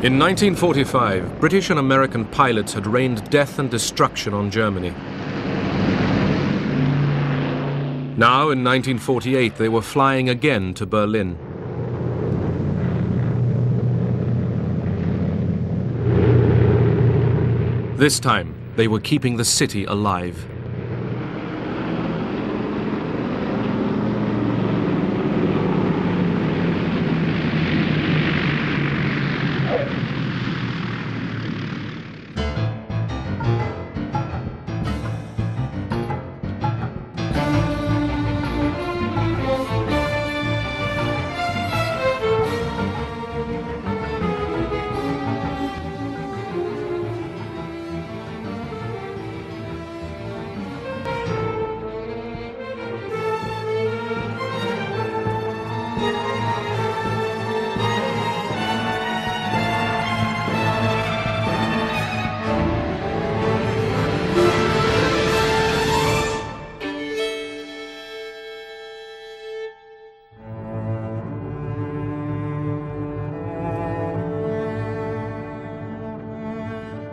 In 1945, British and American pilots had rained death and destruction on Germany. Now, in 1948, they were flying again to Berlin. This time, they were keeping the city alive.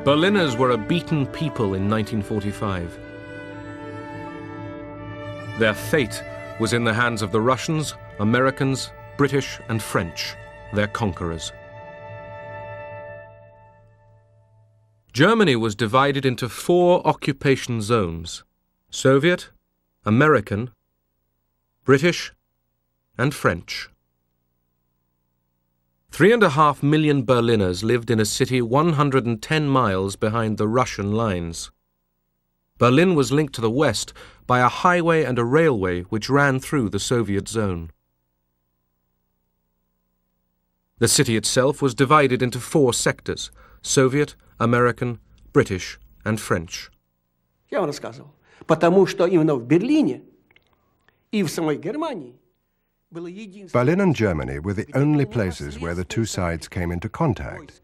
Berliners were a beaten people in 1945. Their fate was in the hands of the Russians, Americans, British and French, their conquerors. Germany was divided into 4 occupation zones: Soviet, American, British and French. 3.5 million Berliners lived in a city 110 miles behind the Russian lines. Berlin was linked to the west by a highway and a railway which ran through the Soviet zone. The city itself was divided into 4 sectors: Soviet, American, British and French. Я вам рассказывал, потому что именно в Берлине и в самой Германии Berlin and Germany were the only places where the two sides came into contact.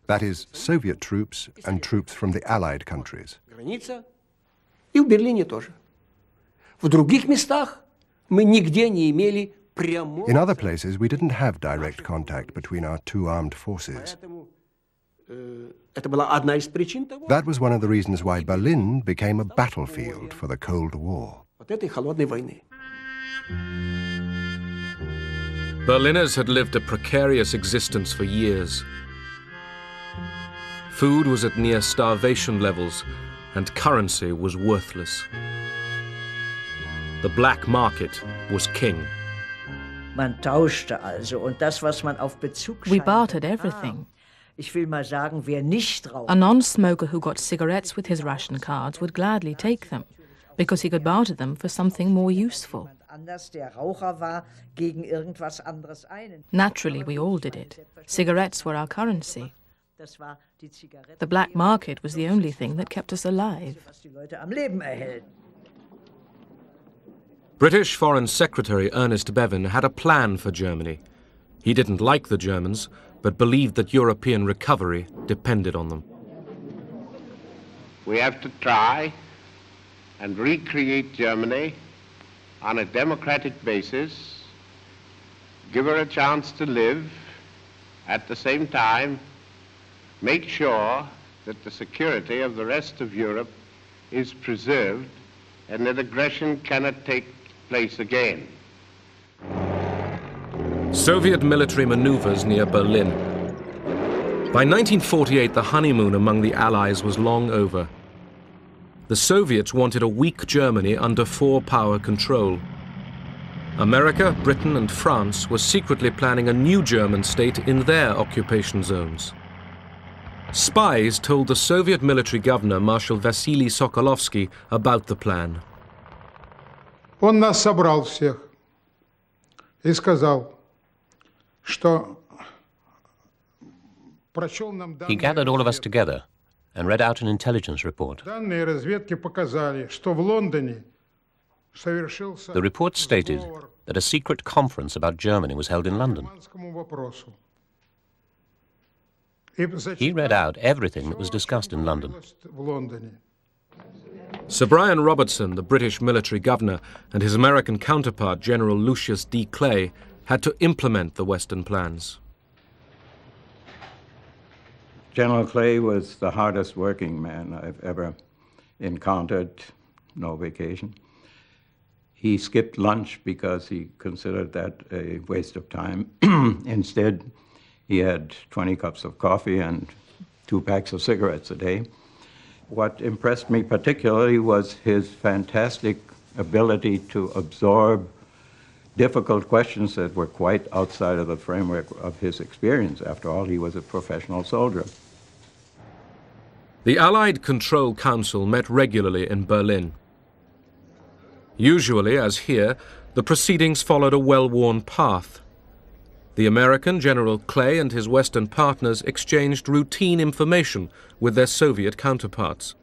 That is, Soviet troops and troops from the Allied countries. Граница и в Берлине тоже. В других местах мы нигде не имели прямого. In other places, we didn't have direct contact between our two armed forces. Это была одна из причин того. That was one of the reasons why Berlin became a battlefield for the Cold War. Вот этой холодной войны. Berliners had lived a precarious existence for years. Food was at near starvation levels, and currency was worthless. The black market was king. Man tauschte also, und das, was man auf Bezug We bartered everything. Ich will mal sagen, wer nicht raucht. A non-smoker who got cigarettes with his ration cards would gladly take them, because he could barter them for something more useful. Naturally, we all did it. Cigarettes were our currency. The black market was the only thing that kept us alive. British Foreign Secretary Ernest Bevin had a plan for Germany. He didn't like the Germans, but believed that European recovery depended on them. We have to try and recreate Germany on a democratic basis, give her a chance to live, at the same time make sure that the security of the rest of Europe is preserved and that aggression cannot take place again. Soviet military maneuvers near Berlin. By 1948, the honeymoon among the Allies was long over. The Soviets wanted a weak Germany under 4-power control. America, Britain and France were secretly planning a new German state in their occupation zones. Spies told the Soviet military governor, Marshal Vasily Sokolovsky, about the plan. Он нас собрал всех и сказал, что прочел нам данные. He gathered all of us together and read out an intelligence report. Данные разведки показали, что в Лондоне совершился. The report stated that a secret conference about Germany was held in London. He read out everything that was discussed in London. Sir Brian Robertson, the British military governor, and his American counterpart, General Lucius D. Clay, had to implement the Western plans. General Clay was the hardest working man I've ever encountered, no vacation. He skipped lunch because he considered that a waste of time. Instead, he had 20 cups of coffee and 2 packs of cigarettes a day. What impressed me particularly was his fantastic ability to absorb difficult questions that were quite outside of the framework of his experience. After all, he was a professional soldier. The Allied Control Council met regularly in Berlin. Usually, as here, the proceedings followed a well-worn path. The American General Clay and his Western partners exchanged routine information with their Soviet counterparts.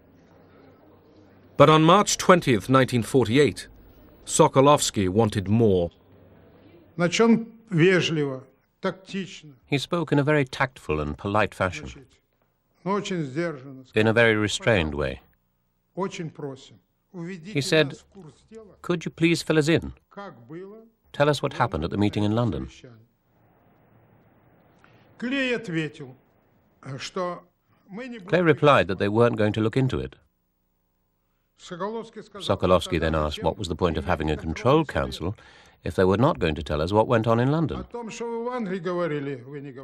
But on March 20th, 1948, Sokolovsky wanted more. He spoke in a very tactful and polite fashion, in a very restrained way. He said, "Could you please fill us in? Tell us what happened at the meeting in London." Clay replied that they weren't going to look into it. Sokolovsky then asked what was the point of having a control council if they were not going to tell us what went on in London,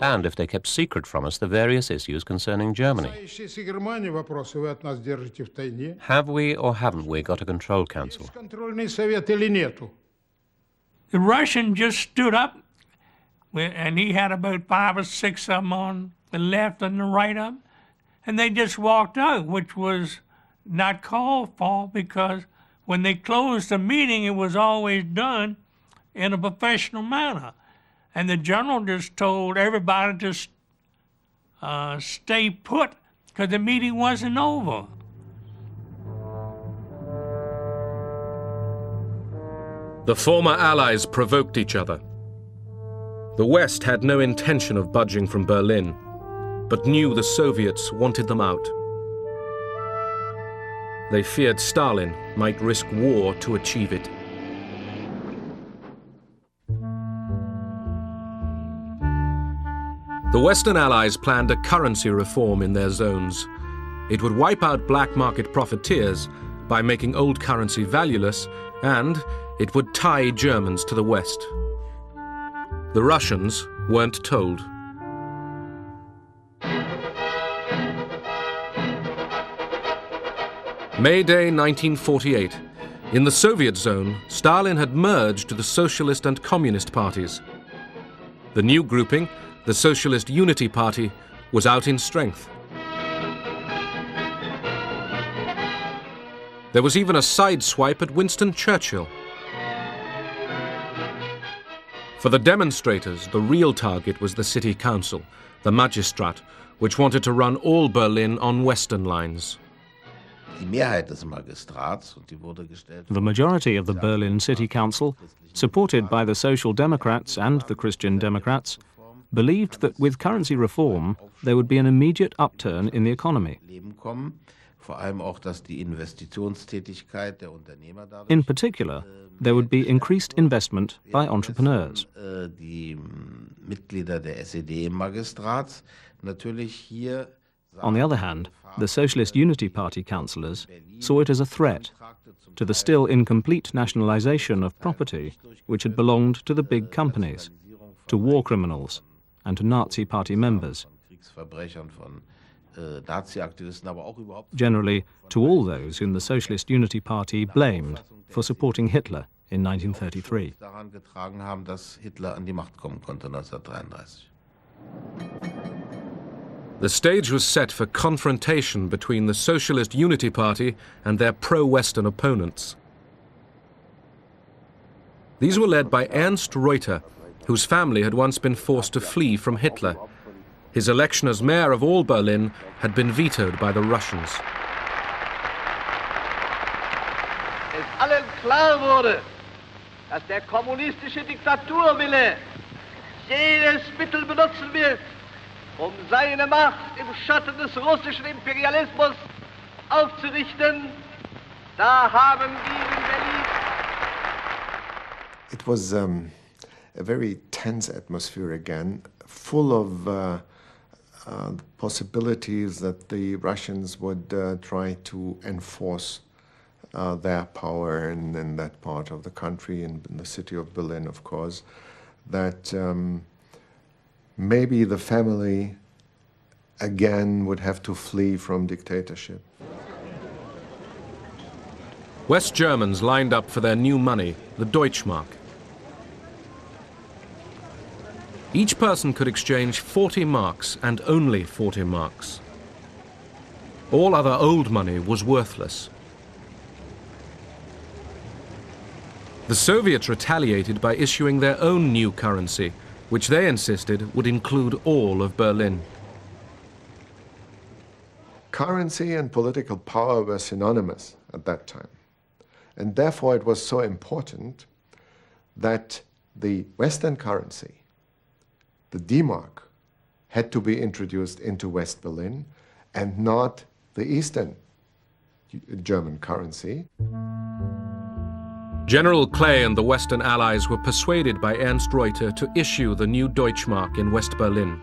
and if they kept secret from us the various issues concerning Germany. Have we or haven't we got a control council? The Russian just stood up, and he had about 5 or 6 of them on the left and the right of him, and they just walked out, which was not called for, because when they closed the meeting, it was always done in a professional manner. And the general just told everybody to stay put, because the meeting wasn't over. The former Allies provoked each other. The West had no intention of budging from Berlin, but knew the Soviets wanted them out. They feared Stalin might risk war to achieve it. The Western Allies planned a currency reform in their zones. It would wipe out black market profiteers by making old currency valueless, and it would tie Germans to the West. The Russians weren't told. May Day 1948. In the Soviet zone, Stalin had merged the Socialist and Communist parties. The new grouping, the Socialist Unity Party, was out in strength. There was even a sideswipe at Winston Churchill. For the demonstrators, the real target was the city council, the Magistrat, which wanted to run all Berlin on Western lines. The majority of the Berlin City Council, supported by the Social Democrats and the Christian Democrats, believed that with currency reform there would be an immediate upturn in the economy. In particular, there would be increased investment by entrepreneurs. On the other hand, the Socialist Unity Party councillors saw it as a threat to the still incomplete nationalization of property which had belonged to the big companies, to war criminals, and to Nazi Party members. Generally, to all those whom the Socialist Unity Party blamed for supporting Hitler in 1933. The stage was set for confrontation between the Socialist Unity Party and their pro-Western opponents. These were led by Ernst Reuter, whose family had once been forced to flee from Hitler. His election as mayor of all Berlin had been vetoed by the Russians. Es allen klar wurde, dass der kommunistische Diktaturwille jedes Mittel benutzen wird, seine Macht im Schatten des russischen Imperialismus aufzurichten, da haben wir in Berlin. It was a very tense atmosphere again, full of possibilities that the Russians would try to enforce their power in that part of the country, in the city of Berlin, of course, that maybe the family again would have to flee from dictatorship. West Germans lined up for their new money, the Deutschmark. Each person could exchange 40 marks and only 40 marks. All other old money was worthless. The Soviets retaliated by issuing their own new currency, which they insisted would include all of Berlin. Currency and political power were synonymous at that time. And therefore it was so important that the Western currency, the D-Mark, had to be introduced into West Berlin and not the Eastern German currency. General Clay and the Western Allies were persuaded by Ernst Reuter to issue the new Deutschmark in West Berlin.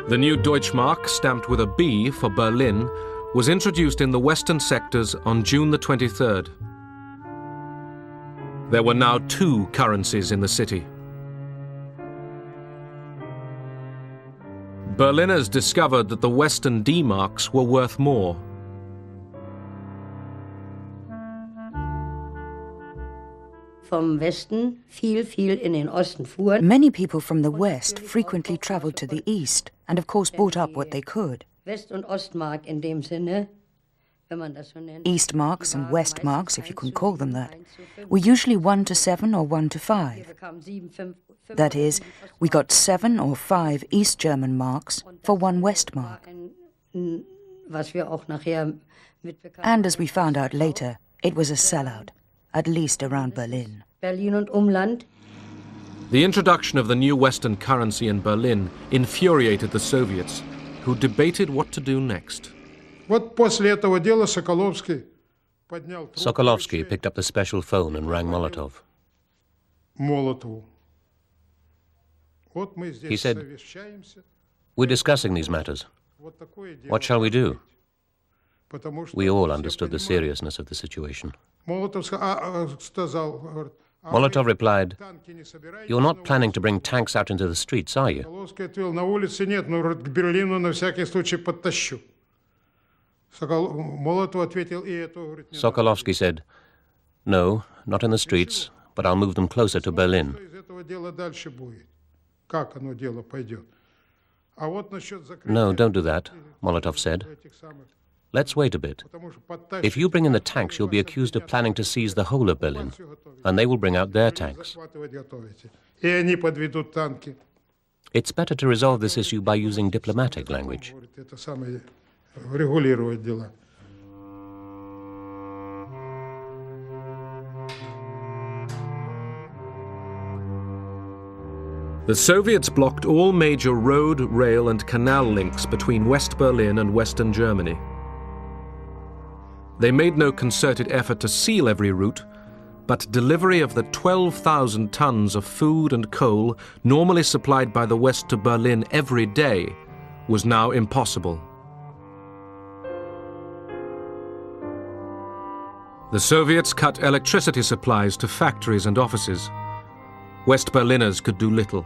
The new Deutschmark, stamped with a B for Berlin, was introduced in the western sectors on June the 23rd. There were now two currencies in the city. Berliners discovered that the Western D-marks were worth more. Many people from the West frequently traveled to the East and of course bought up what they could. East marks and West marks, if you can call them that, were usually 1 to 7 or 1 to 5. That is, we got 7 or 5 East German marks for 1 West mark. And as we found out later, it was a sellout, at least around Berlin. The introduction of the new Western currency in Berlin infuriated the Soviets, who debated what to do next. Sokolovsky picked up the special phone and rang Molotov. He said, "We're discussing these matters. What shall we do?" We all understood the seriousness of the situation. Molotov replied, "You're not planning to bring tanks out into the streets, are you?" Sokolovsky said, "No, not in the streets, but I'll move them closer to Berlin." "No, don't do that," Molotov said. "Let's wait a bit. If you bring in the tanks, you'll be accused of planning to seize the whole of Berlin, and they will bring out their tanks. It's better to resolve this issue by using diplomatic language." The Soviets blocked all major road, rail and canal links between West Berlin and Western Germany. They made no concerted effort to seal every route, but delivery of the 12,000 tons of food and coal normally supplied by the West to Berlin every day was now impossible. The Soviets cut electricity supplies to factories and offices. West Berliners could do little.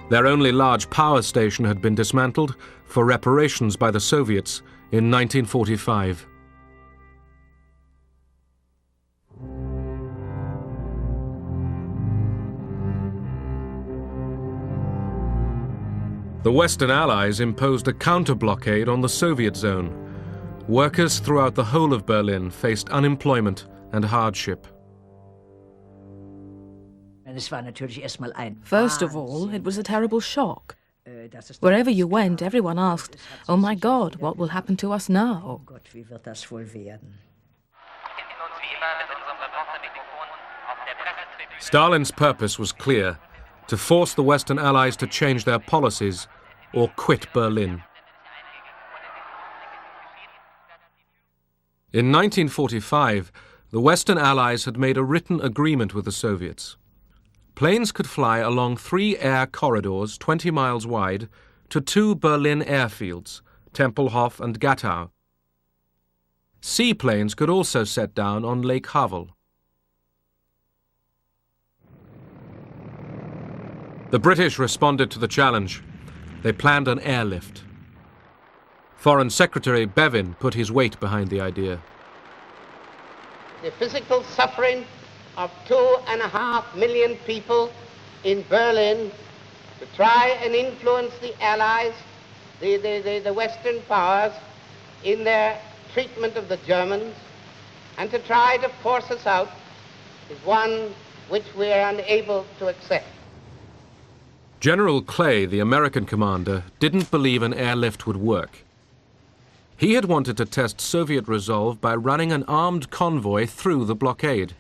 Their only large power station had been dismantled for reparations by the Soviets in 1945. The Western Allies imposed a counter-blockade on the Soviet zone. Workers throughout the whole of Berlin faced unemployment and hardship. First of all, it was a terrible shock. Wherever you went, everyone asked, "Oh my God, what will happen to us now?" Stalin's purpose was clear: to force the Western Allies to change their policies or quit Berlin. In 1945, the Western Allies had made a written agreement with the Soviets. Planes could fly along 3 air corridors 20 miles wide to 2 Berlin airfields, Tempelhof and Gatow. Seaplanes could also set down on Lake Havel. The British responded to the challenge. They planned an airlift. Foreign Secretary Bevin put his weight behind the idea. The physical suffering of 2.5 million people in Berlin to try and influence the Allies, the Western powers, in their treatment of the Germans, and to try to force us out, is one which we are unable to accept. General Clay, the American commander, didn't believe an airlift would work. He had wanted to test Soviet resolve by running an armed convoy through the blockade.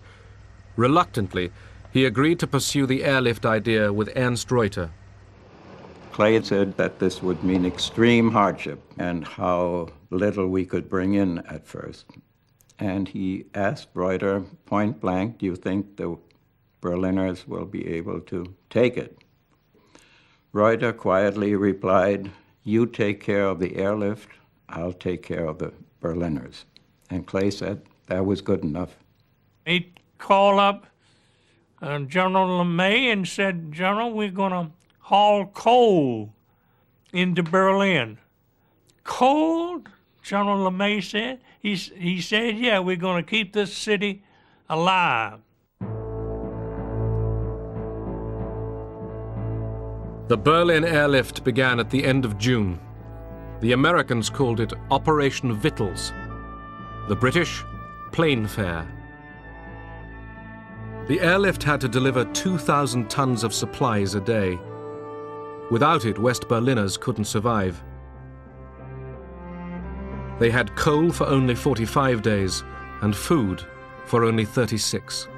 Reluctantly, he agreed to pursue the airlift idea with Ernst Reuter. Clay had said that this would mean extreme hardship and how little we could bring in at first. And he asked Reuter point blank, do you think the Berliners will be able to take it? Reuter quietly replied, you take care of the airlift, I'll take care of the Berliners. And Clay said that was good enough. He called up General LeMay and said, General, we're going to haul coal into Berlin. Coal? General LeMay said. He said, yeah, we're going to keep this city alive. The Berlin airlift began at the end of June. The Americans called it Operation Victuals. The British, Plain Fare. The airlift had to deliver 2,000 tons of supplies a day. Without it, West Berliners couldn't survive. They had coal for only 45 days and food for only 36.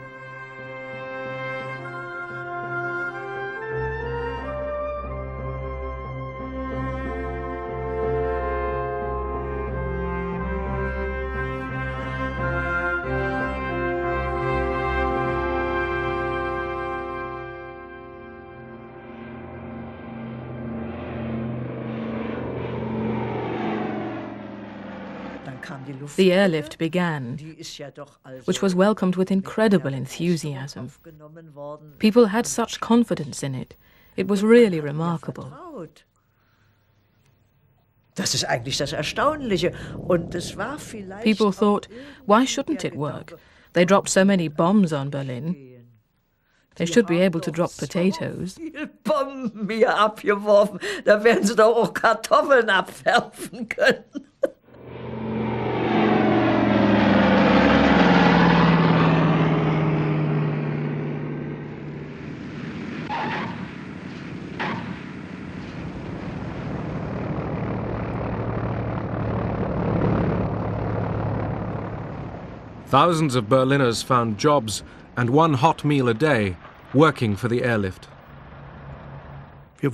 The airlift began, which was welcomed with incredible enthusiasm. People had such confidence in it. It was really remarkable. People thought, why shouldn't it work? They dropped so many bombs on Berlin. They should be able to drop potatoes. Bomben mir abgeworfen, da werden sie doch auch Kartoffeln abwerfen können. Thousands of Berliners found jobs and one hot meal a day working for the airlift. We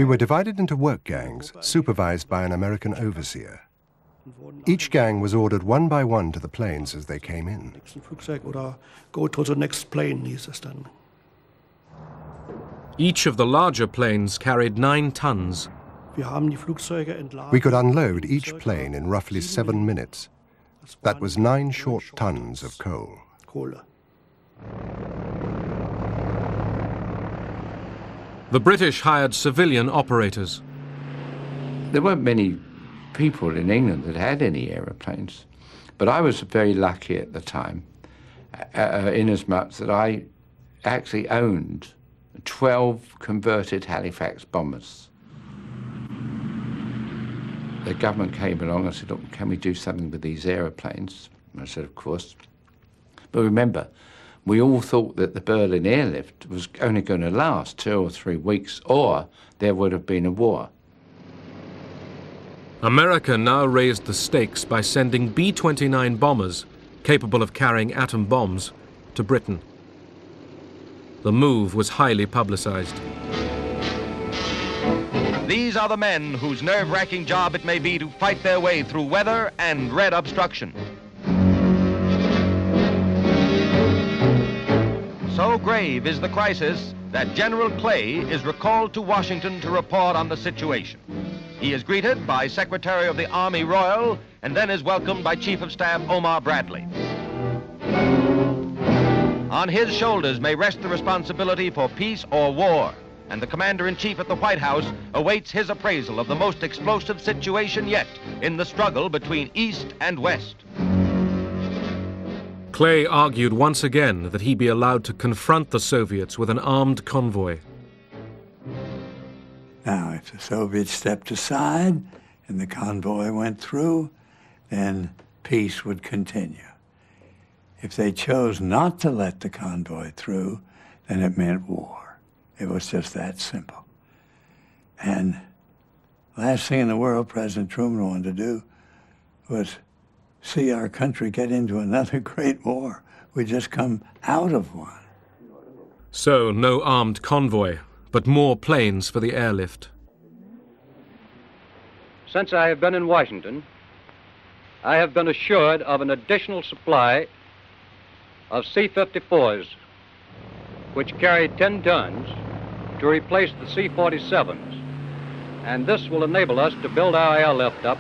were divided into work gangs, supervised by an American overseer. Each gang was ordered one by one to the planes as they came in. Each of the larger planes carried 9 tons. We could unload each plane in roughly 7 minutes. That was 9 short tons of coal. The British hired civilian operators. There weren't many people in England that had any aeroplanes, but I was very lucky at the time, in as much that I actually owned 12 converted Halifax bombers. The government came along and said, look, can we do something with these aeroplanes? And I said, of course. But remember, we all thought that the Berlin airlift was only going to last 2 or 3 weeks, or there would have been a war. America now raised the stakes by sending B-29 bombers, capable of carrying atom bombs, to Britain. The move was highly publicized. These are the men whose nerve-wracking job it may be to fight their way through weather and red obstruction. So grave is the crisis that General Clay is recalled to Washington to report on the situation. He is greeted by Secretary of the Army Royal and then is welcomed by Chief of Staff Omar Bradley. On his shoulders may rest the responsibility for peace or war, and the Commander-in-Chief at the White House awaits his appraisal of the most explosive situation yet in the struggle between East and West. Clay argued once again that he be allowed to confront the Soviets with an armed convoy. Now, if the Soviets stepped aside and the convoy went through, then peace would continue. If they chose not to let the convoy through, then it meant war. It was just that simple. And last thing in the world President Truman wanted to do was see our country get into another great war. We just come out of one. So, no armed convoy, but more planes for the airlift. Since I have been in Washington, I have been assured of an additional supply of C-54s, which carry 10 tons, to replace the C-47s. And this will enable us to build our airlift up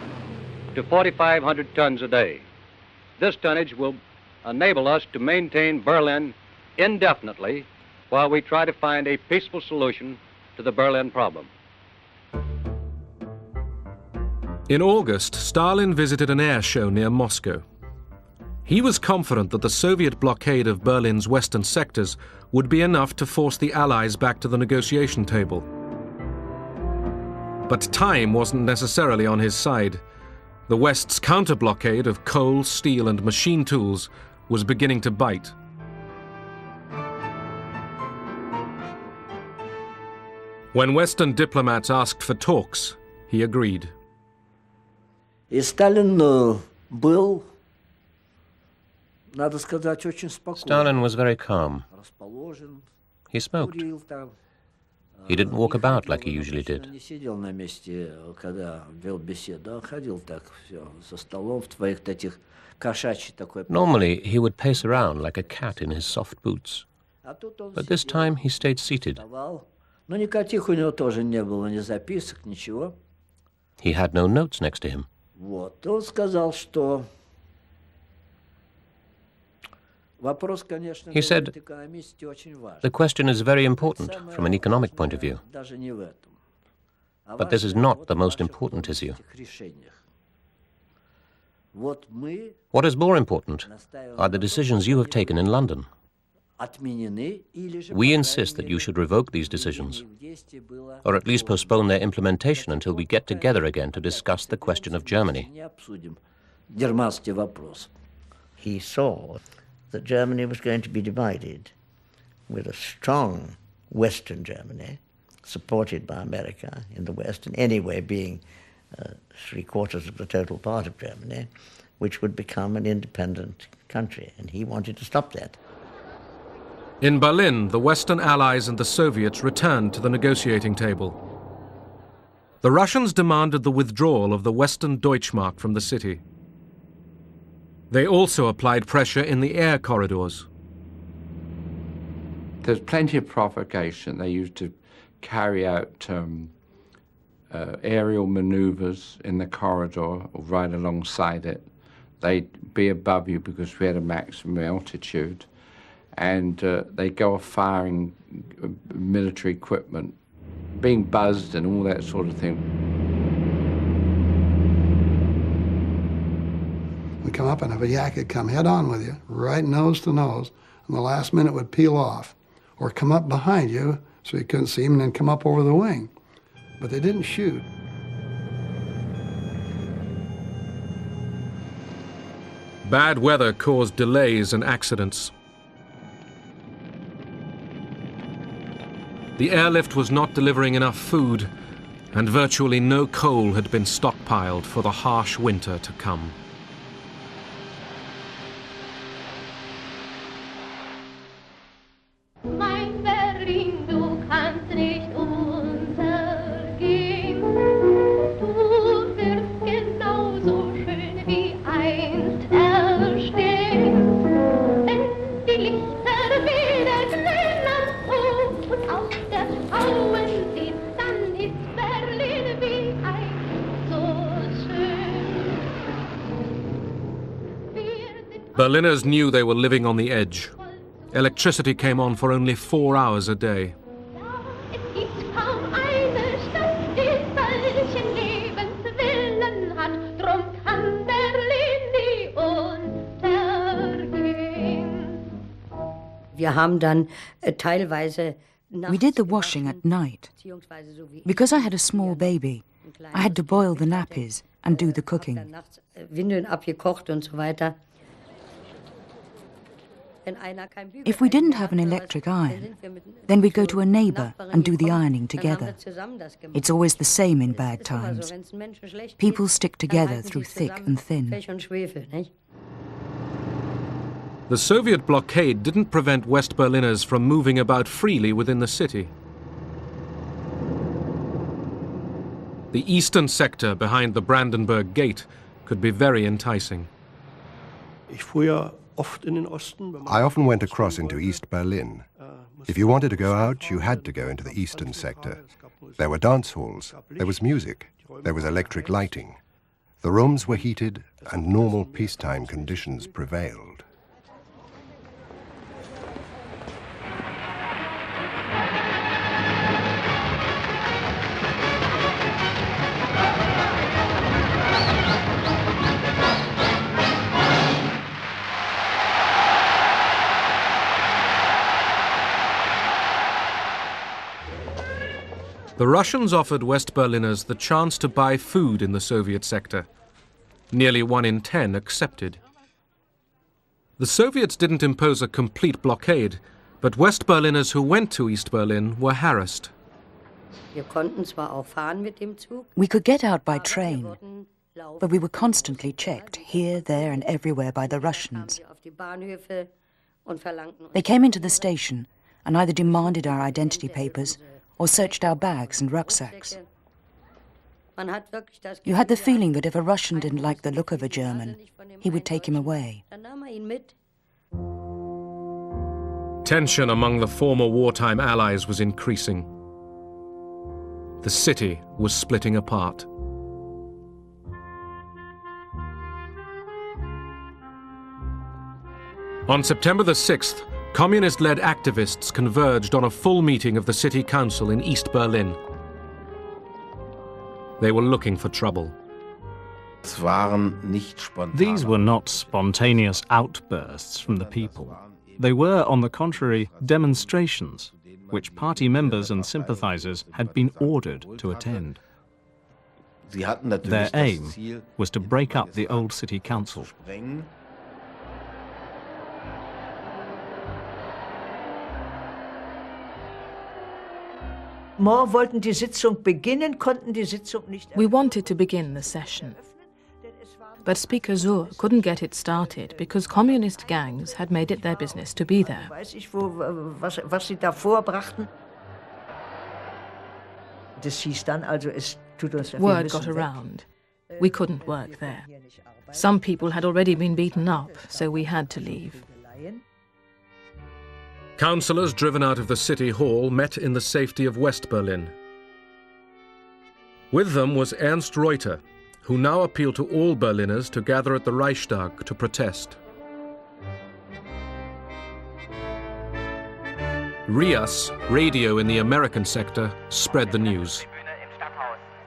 to 4,500 tons a day. This tonnage will enable us to maintain Berlin indefinitely while we try to find a peaceful solution to the Berlin problem. In August, Stalin visited an air show near Moscow. He was confident that the Soviet blockade of Berlin's western sectors would be enough to force the Allies back to the negotiation table. But time wasn't necessarily on his side. The West's counter-blockade of coal, steel, and machine tools was beginning to bite. When Western diplomats asked for talks, he agreed. И Сталин был, надо сказать, очень спокойный. Stalin was very calm. He smoked. He didn't walk about like he usually did. Не сидел на месте, когда вел беседу, а ходил так все за столом в твоих таких кошачий такой. Normally, he would pace around like a cat in his soft boots. But this time, he stayed seated. Но никаких у него тоже не было, ни записок, ничего. He had no notes next to him. Вот, он сказал, что вопрос, конечно, He said, the question is very important from an economic point of view. даже не в этом. But this is not the most important issue. Вот мы What is more important are the decisions you have taken in London. отменены или же We insist that you should revoke these decisions, or at least postpone their implementation until we get together again to discuss the question of Germany. не обсудим германский вопрос. He saw that Germany was going to be divided, with a strong Western Germany, supported by America in the West, and anyway being 3/4 of the total part of Germany, which would become an independent country, and he wanted to stop that. In Berlin, the Western Allies and the Soviets returned to the negotiating table. The Russians demanded the withdrawal of the Western Deutschmark from the city. They also applied pressure in the air corridors. There's plenty of provocation. They used to carry out aerial maneuvers in the corridor or right alongside it. They'd be above you because we had a maximum altitude. And they go off firing military equipment, being buzzed and all that sort of thing. We come up and if a yak would come head on with you, right nose to nose, and the last minute would peel off, or come up behind you so you couldn't see him and then come up over the wing. But they didn't shoot. Bad weather caused delays and accidents. The airlift was not delivering enough food, and virtually no coal had been stockpiled for the harsh winter to come. Mein Berlin, du kannst nicht untergehen. Du wirst genauso schön wie einst erstehen. Wenn die Lichter wieder schauen Sie, dann ist Berlin wie ein so schön. Berliners knew they were living on the edge. Electricity came on for only 4 hours a day. Es gibt kaum eine Stadt, die solchen Lebenswillen hat, drum kann Berlin nie untergehen. Wir haben dann teilweise We did the washing at night. Because I had a small baby, I had to boil the nappies and do the cooking. Windeln abgekocht und so weiter. If we didn't have an electric iron, then we'd go to a neighbour and do the ironing together. It's always the same in bad times. People stick together through thick and thin. The Soviet blockade didn't prevent West Berliners from moving about freely within the city. The eastern sector behind the Brandenburg Gate could be very enticing. I often went across into East Berlin. If you wanted to go out, you had to go into the eastern sector. There were dance halls, there was music, there was electric lighting. The rooms were heated and normal peacetime conditions prevailed. The Russians offered West Berliners the chance to buy food in the Soviet sector. Nearly 1 in 10 accepted. The Soviets didn't impose a complete blockade, but West Berliners who went to East Berlin were harassed. We could get out by train, but we were constantly checked here, there and everywhere by the Russians. They came into the station and either demanded our identity papers or searched our bags and rucksacks. You had the feeling that if a Russian didn't like the look of a German, he would take him away. Tension among the former wartime allies was increasing. The city was splitting apart. On September the 6th, communist-led activists converged on a full meeting of the city council in East Berlin. They were looking for trouble. These were not spontaneous outbursts from the people. They were, on the contrary, demonstrations, which party members and sympathizers had been ordered to attend. Their aim was to break up the old city council. We wanted to begin the session. But Speaker Zur couldn't get it started because communist gangs had made it their business to be there. Word got around. We couldn't work there. Some people had already been beaten up, so we had to leave. Councillors driven out of the city hall met in the safety of West Berlin. With them was Ernst Reuter, who now appealed to all Berliners to gather at the Reichstag to protest. RIAS, radio in the American sector, spread the news.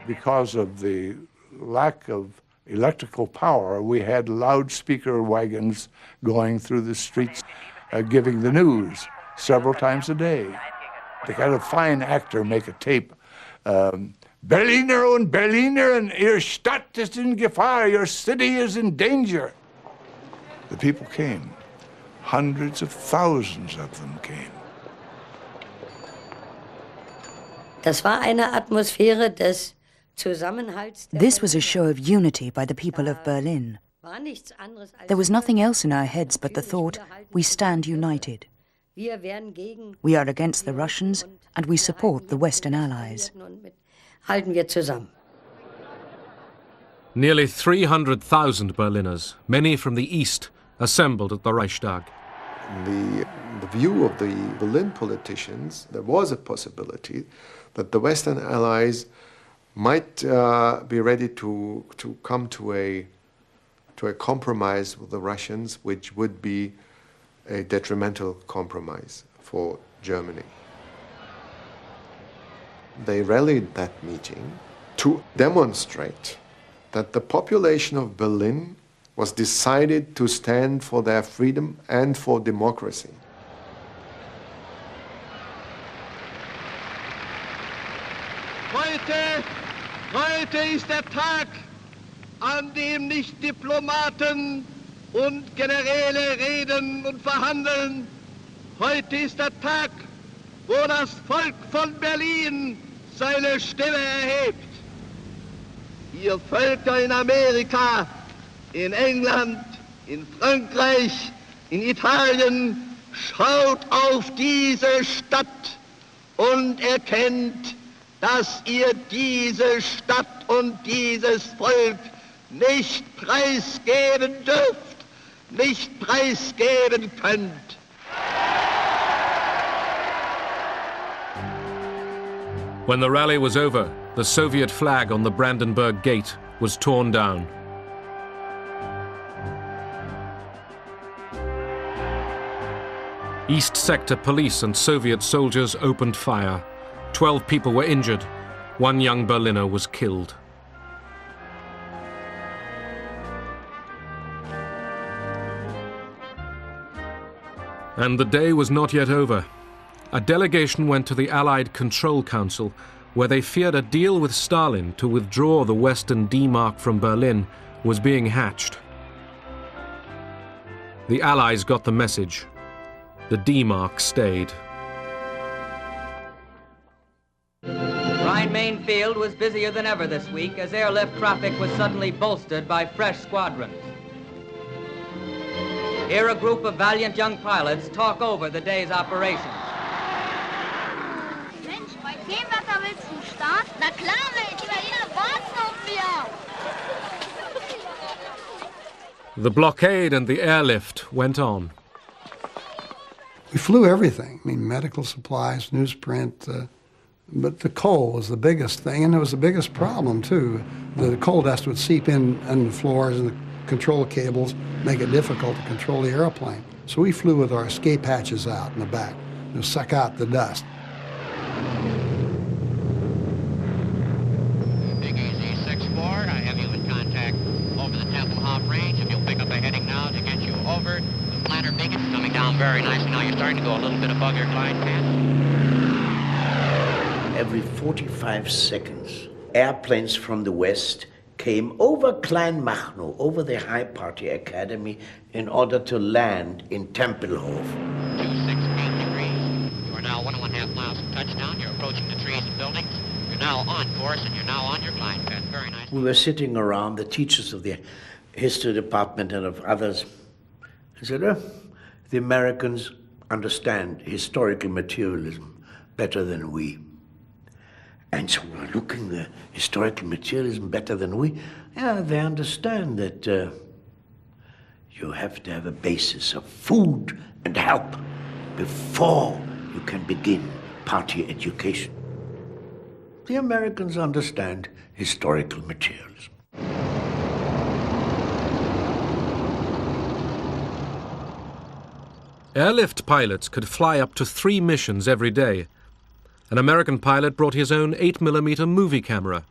Because of the lack of electrical power, we had loudspeaker wagons going through the streets giving the news several times a day. They had a fine actor make a tape. Berliner und Berliner, Ihre Stadt ist in Gefahr, your city is in danger. The people came. Hundreds of thousands of them came. Das war eine Atmosphäre des Zusammenhalts. This was a show of unity by the people of Berlin. There was nothing else in our heads but the thought, we stand united. We are against the Russians and we support the Western Allies. Halten wir zusammen. Nearly 300,000 Berliners, many from the east, assembled at the Reichstag. The the view of the Berlin politicians, there was a possibility that the Western Allies might be ready to come to a compromise with the Russians, which would be a detrimental compromise for Germany. They rallied that meeting to demonstrate that the population of Berlin was decided to stand for their freedom and for democracy. Heute ist der Tag, an dem nicht Diplomaten und Generäle reden und verhandeln. Heute ist der Tag, wo das Volk von Berlin seine Stimme erhebt. Ihr Völker in Amerika, in England, in Frankreich, in Italien, schaut auf diese Stadt und erkennt, dass ihr diese Stadt und dieses Volk nicht preisgeben dürft, nicht preisgeben könnt. When the rally was over, the Soviet flag on the Brandenburg Gate was torn down. East Sector police and Soviet soldiers opened fire. 12 people were injured. One young Berliner was killed. And the day was not yet over. A delegation went to the Allied Control Council, where they feared a deal with Stalin to withdraw the Western D-Mark from Berlin was being hatched. The Allies got the message. The D-Mark stayed. Rhine-Main field was busier than ever this week as airlift traffic was suddenly bolstered by fresh squadrons. Here a group of valiant young pilots talk over the day's operations. Mensch, bei dem Wetter willst du starten? Na klar, Mensch, die Berliner warten auf mir. The blockade and the airlift went on. We flew everything. I mean, medical supplies, newsprint, but the coal was the biggest thing, and it was the biggest problem, too. The coal dust would seep in the floors and the control cables, make it difficult to control the airplane. So we flew with our escape hatches out in the back to suck out the dust. Big Easy 6-4, I have you in contact over the Tempelhof range. If you'll pick up a heading now to get you over the Planter Beacon, coming down very nicely. Now you're starting to go a little bit above your glide path. Every 45 seconds, airplanes from the west came over Kleinmachnow, over the High Party Academy, in order to land in Tempelhof. 268 degrees. You are now 1.5 miles from touchdown. You're approaching the trees and buildings. You're now on course, and you're now on your glide path. Very nice. We were sitting around, the teachers of the history department and of others. I said, the Americans understand historical materialism better than we. And so we're looking at historical materialism better than we. Yeah, they understand that you have to have a basis of food and help before you can begin party education. The Americans understand historical materialism. Airlift pilots could fly up to 3 missions every day. An American pilot brought his own 8mm movie camera.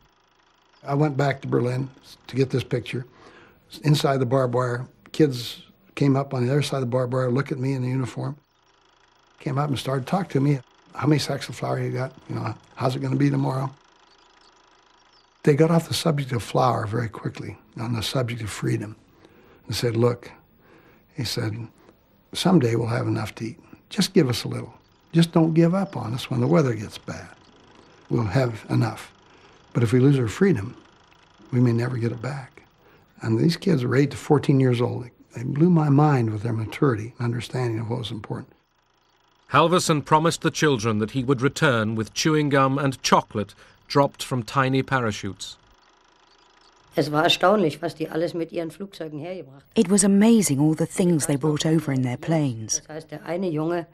I went back to Berlin to get this picture. Inside the barbed wire, kids came up on the other side of the barbed wire, looked at me in the uniform, came up and started talking to me. How many sacks of flour you got? You know, how's it going to be tomorrow? They got off the subject of flour very quickly, on the subject of freedom. They said, look, he said, someday we'll have enough to eat. Just give us a little. Just don't give up on us when the weather gets bad. We'll have enough. But if we lose our freedom, we may never get it back. And these kids were 8 to 14 years old. They blew my mind with their maturity and understanding of what was important. Halvorsen promised the children that he would return with chewing gum and chocolate dropped from tiny parachutes. Es war erstaunlich, was die alles mit ihren Flugzeugen hergebracht haben. It was amazing all the things they brought over in their planes. Das heißt, der eine Junge,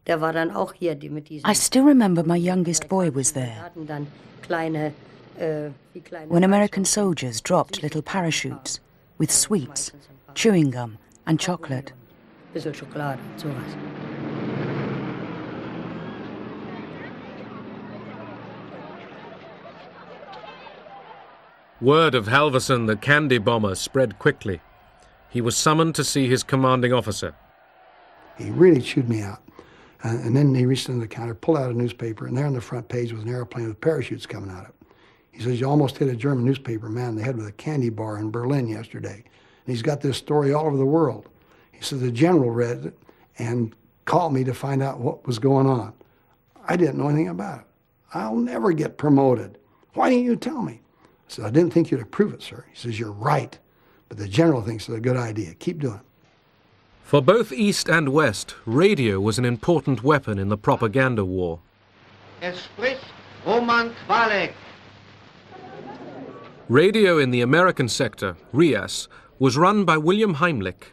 der war dann auch hier, die mit diesen... I still remember my youngest boy was there. hatten dann kleine, wie kleine... When American soldiers dropped little parachutes with sweets, chewing gum and chocolate. Bisschen Schokolade, sowas. Word of Halverson, the candy bomber, spread quickly. He was summoned to see his commanding officer. He really chewed me out. And then he reached into the counter, pulled out a newspaper, and there on the front page was an airplane with parachutes coming out of it. He says, you almost hit a German newspaper man in the head with a candy bar in Berlin yesterday. And he's got this story all over the world. He says the general read it and called me to find out what was going on. I didn't know anything about it. I'll never get promoted. Why didn't you tell me? I said, I didn't think you'd approve it, sir. He says, you're right, but the general thinks it's a good idea. Keep doing it. For both East and West, radio was an important weapon in the propaganda war. Es spricht Roman Kwalek. Radio in the American sector, RIAS, was run by William Heimlich.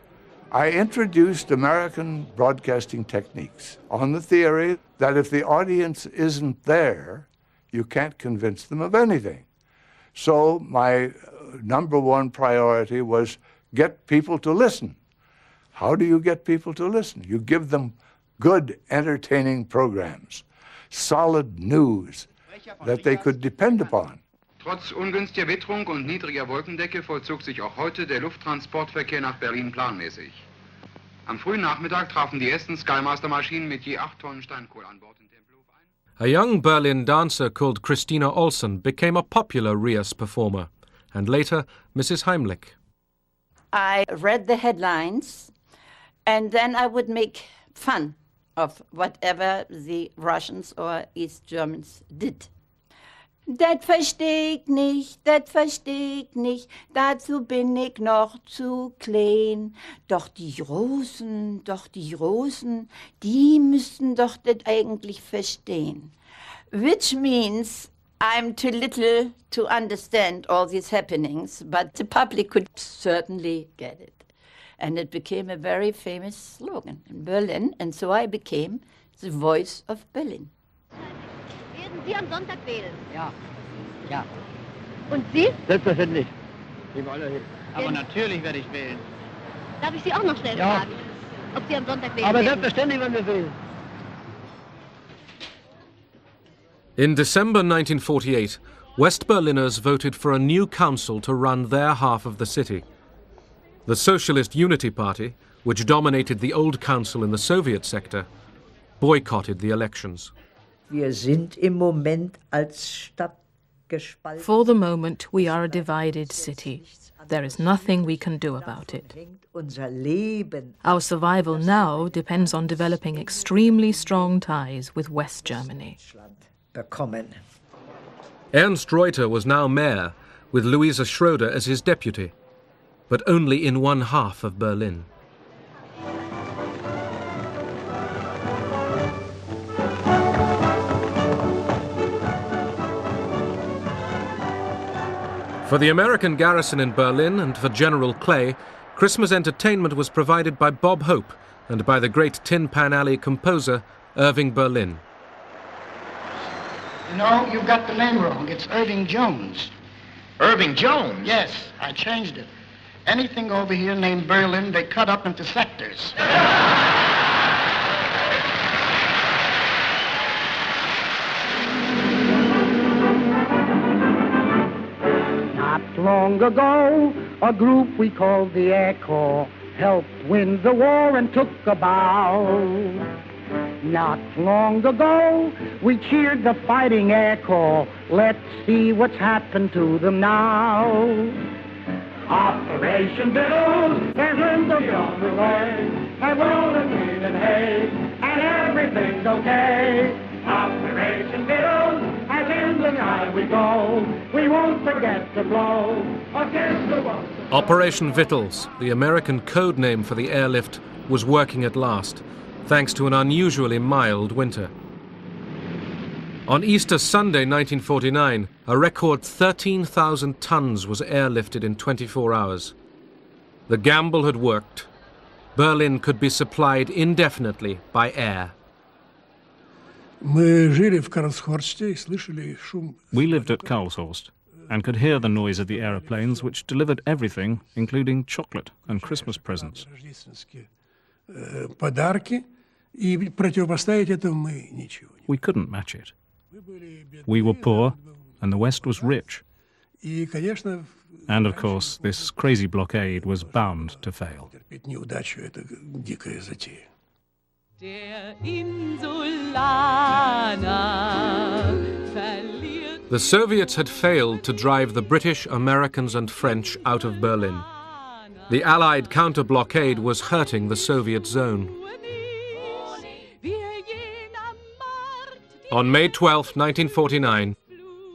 I introduced American broadcasting techniques on the theory that if the audience isn't there, you can't convince them of anything. So my number one priority was get people to listen. How do you get people to listen? You give them good, entertaining programs, solid news that they could depend upon. Trotz ungünstiger Witterung und niedriger Wolkendecke vollzog sich auch heute der Lufttransportverkehr nach Berlin planmäßig. Am frühen Nachmittag trafen die ersten Skymaster-Maschinen mit je 8 Tonnen Steinkohle an Bord in Tempelhof ein. A young Berlin dancer called Christina Olsen became a popular RIAS performer, and later Mrs. Heimlich. I read the headlines, and then I would make fun of whatever the Russians or East Germans did. Das versteh ich nicht, dazu bin ich noch zu klein. Doch die Russen, die müssten doch das eigentlich verstehen. Which means I'm too little to understand all these happenings, but the public could certainly get it. And it became a very famous slogan in Berlin, and so I became the voice of Berlin. Werden Sie am Sonntag wählen? Ja, ja. Und Sie? Selbstverständlich. Aber natürlich werde ich wählen. Darf ich Sie auch noch schnell fragen, ob Sie am Sonntag wählen Aber werden? selbstverständlich werden wir wählen. In December 1948, West Berliners voted for a new council to run their half of the city. The Socialist Unity Party, which dominated the old council in the Soviet sector, boycotted the elections. Wir sind im Moment als Stadt gespalten. For the moment, we are a divided city. There is nothing we can do about it. Our survival now depends on developing extremely strong ties with West Germany. Ernst Reuter was now mayor, with Louisa Schroeder as his deputy, but only in one half of Berlin. For the American garrison in Berlin and for General Clay, Christmas entertainment was provided by Bob Hope and by the great Tin Pan Alley composer Irving Berlin. You know, you've got the name wrong. It's Irving Jones. Irving Jones? Yes, I changed it. Anything over here named Berlin, they cut up into sectors. Not long ago, a group we called the Air Corps helped win the war and took a bow. Not long ago, we cheered the fighting Air Corps. Let's see what's happened to them now. Operation Bills, there's Lindsay on the way, and rolling wheat and hay, and everything's okay. Operation Bills, as in the night we go, we won't forget to blow a kiss to one. Operation Vittles, the American code name for the airlift, was working at last, thanks to an unusually mild winter. On Easter Sunday 1949, a record 13,000 tons was airlifted in 24 hours. The gamble had worked. Berlin could be supplied indefinitely by air. We lived at Karlshorst and could hear the noise of the aeroplanes, which delivered everything, including chocolate and Christmas presents. We couldn't match it. We were poor, and the West was rich. And of course, this crazy blockade was bound to fail. The Soviets had failed to drive the British, Americans and French out of Berlin. The Allied counter-blockade was hurting the Soviet zone. On May 12, 1949,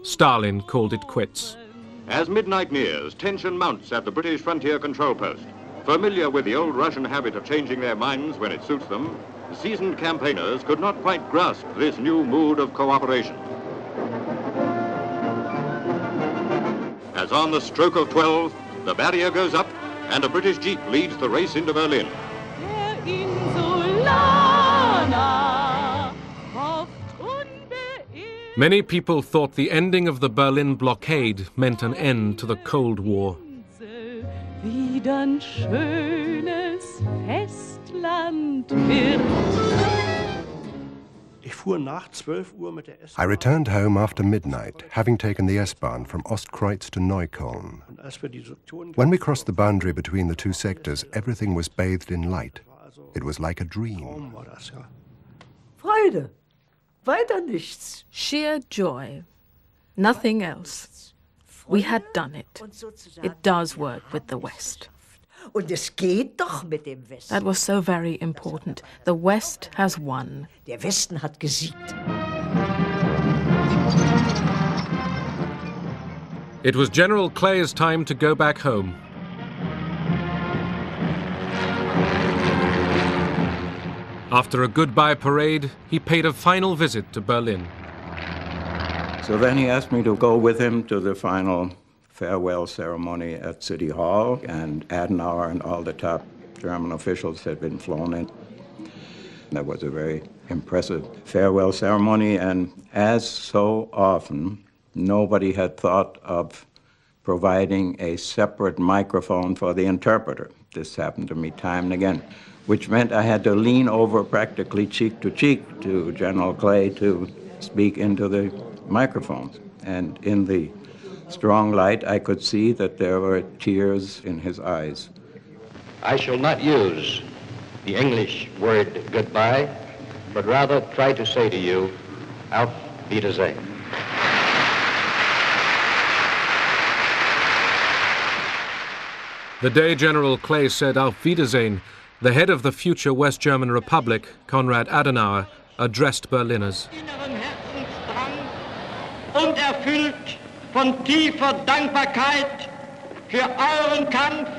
Stalin called it quits. As midnight nears, tension mounts at the British frontier control post. Familiar with the old Russian habit of changing their minds when it suits them, seasoned campaigners could not quite grasp this new mood of cooperation. As on the stroke of 12, the barrier goes up and a British jeep leads the race into Berlin. Many people thought the ending of the Berlin blockade meant an end to the Cold War. I returned home after midnight, having taken the S-Bahn from Ostkreuz to Neukölln. When we crossed the boundary between the two sectors, everything was bathed in light. It was like a dream. Freude. Weiter nichts. Sheer joy. Nothing else. We had done it. It does work with the West. That was so very important. The West has won. It was General Clay's time to go back home. After a goodbye parade, he paid a final visit to Berlin. So then he asked me to go with him to the final farewell ceremony at City Hall, and Adenauer and all the top German officials had been flown in. That was a very impressive farewell ceremony, and as so often, nobody had thought of providing a separate microphone for the interpreter. This happened to me time and again, which meant I had to lean over practically cheek to General Clay to speak into the microphones. And in the strong light, I could see that there were tears in his eyes. I shall not use the English word goodbye, but rather try to say to you, auf Wiedersehen. The day General Clay said auf Wiedersehen, the head of the future West German Republic, Konrad Adenauer, addressed Berliners. Und erfüllt von tiefer Dankbarkeit für euren Kampf,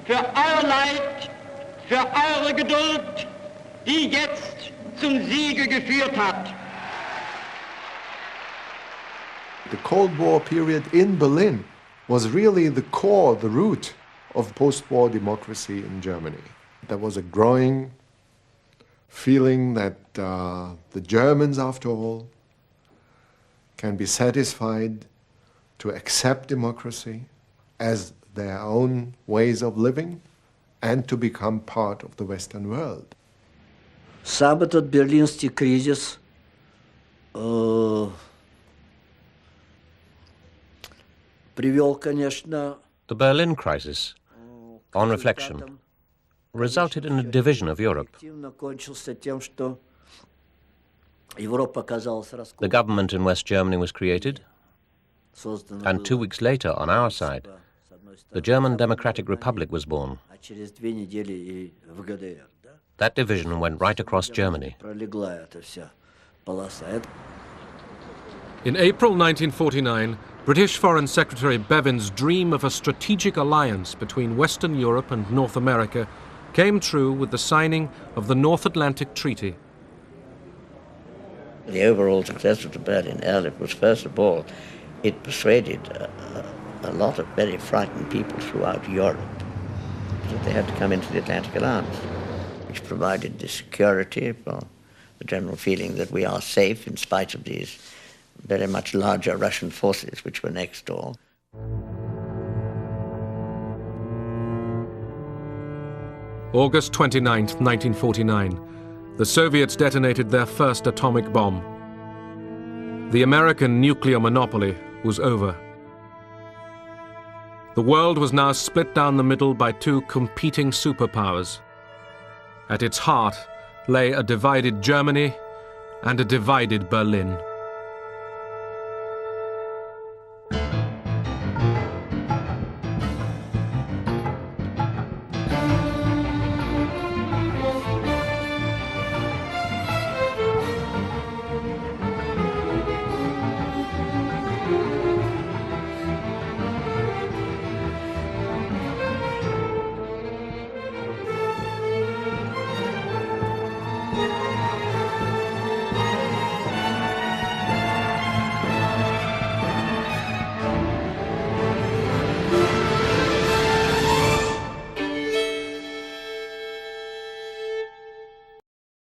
für euer Leid, für eure Geduld, die jetzt zum Siege geführt hat. The Cold War period in Berlin was really the core, the root of post-war democracy in Germany. There was a growing feeling that the Germans, after all, can be satisfied to accept democracy as their own ways of living and to become part of the Western world. Сам этот берлинский кризис привел, конечно. The Berlin crisis, on reflection, resulted in a division of Europe. The government in West Germany was created, and 2 weeks later, on our side, the German Democratic Republic was born. That division went right across Germany. In April 1949, British Foreign Secretary Bevin's dream of a strategic alliance between Western Europe and North America came true with the signing of the North Atlantic Treaty. The overall success of the Berlin airlift was, first of all, it persuaded a lot of very frightened people throughout Europe that they had to come into the Atlantic Alliance, which provided the security for the general feeling that we are safe in spite of these very much larger Russian forces which were next door. August 29, 1949, the Soviets detonated their first atomic bomb. The American nuclear monopoly was over. The world was now split down the middle by two competing superpowers. At its heart lay a divided Germany and a divided Berlin.